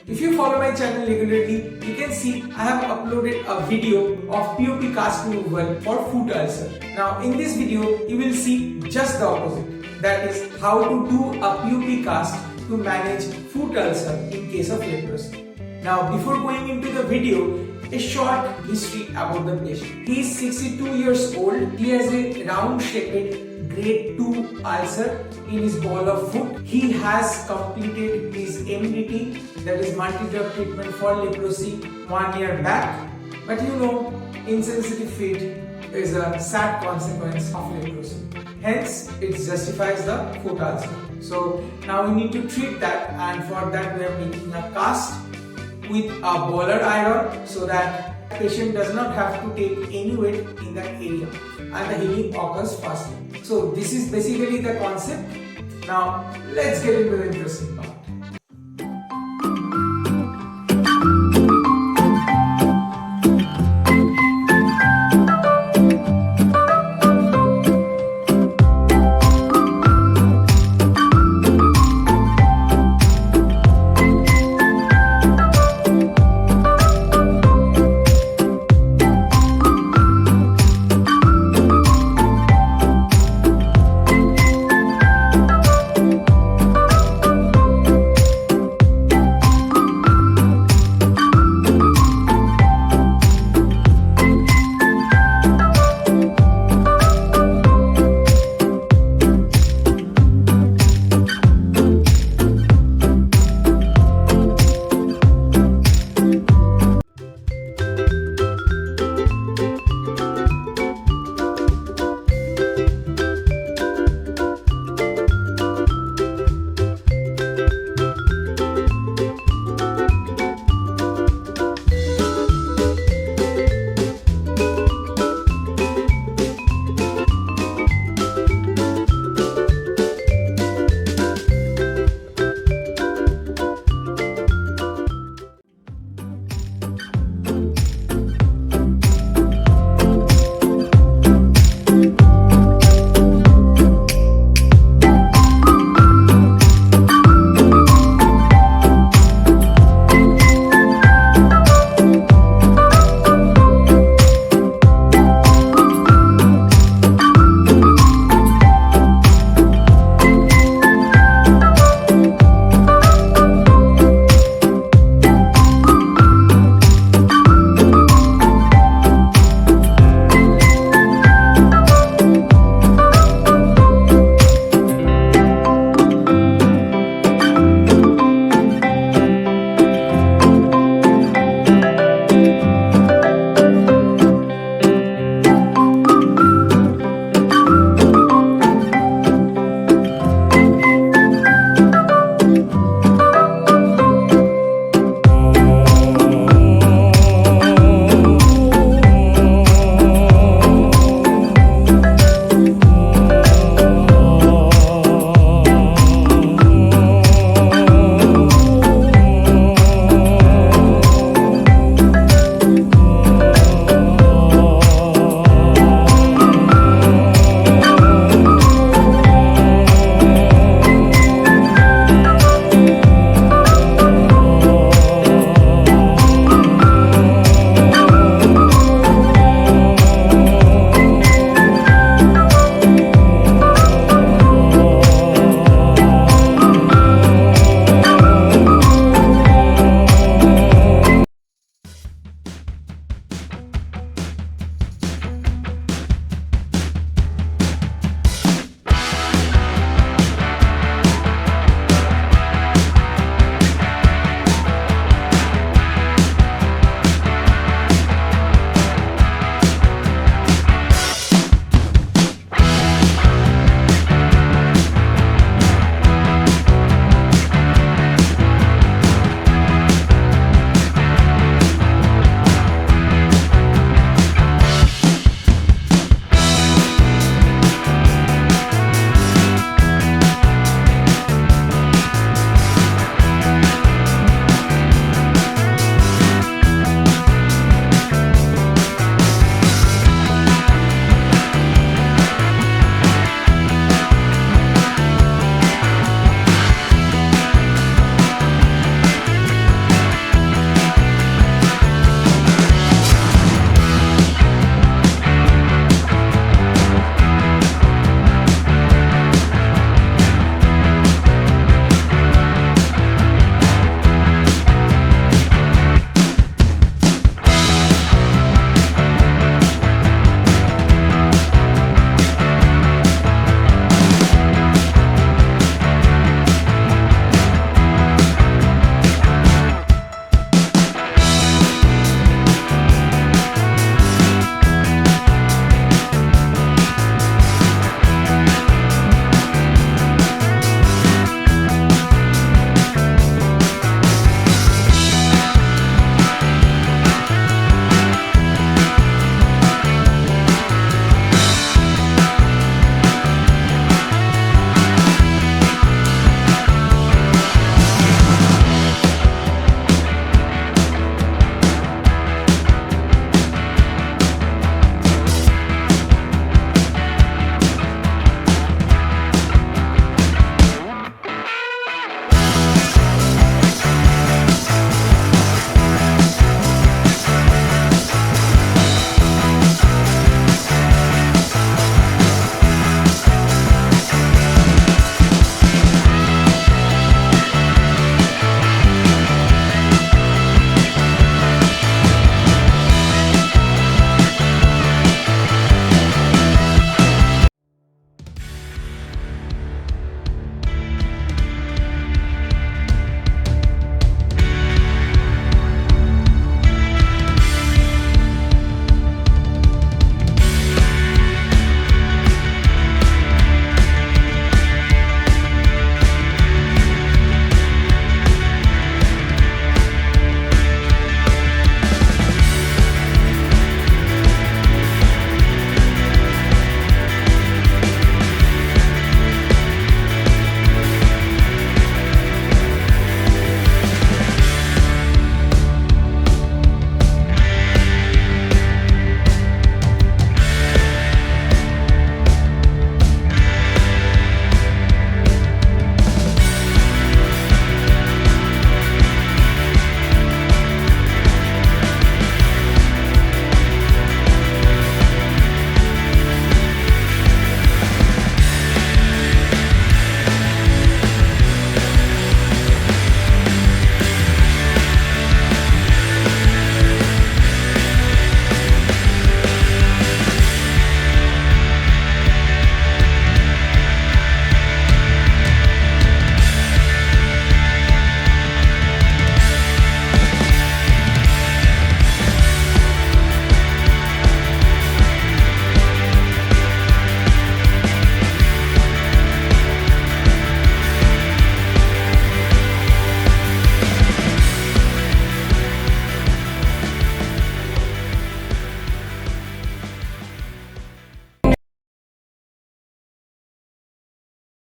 If you follow my channel regularly, you can see I have uploaded a video of PoP cast removal for foot ulcer. Now in this video, you will see just the opposite. That is how to do a PoP cast to manage foot ulcer in case of leprosy. Now before going into the video, a short history about the patient. He is 62 years old. He has a round-shaped grade 2 ulcer in his ball of foot. He has completed his MDT, that is multi-drug treatment for leprosy, 1 year back. But you know, insensitive feet is a sad consequence of leprosy. Hence, it justifies the foot ulcer. So now we need to treat that, and for that we are making a cast with a Bohler Iron so that the patient does not have to take any weight in that area and the healing occurs faster. So this is basically the concept. Now let's get into the interesting part.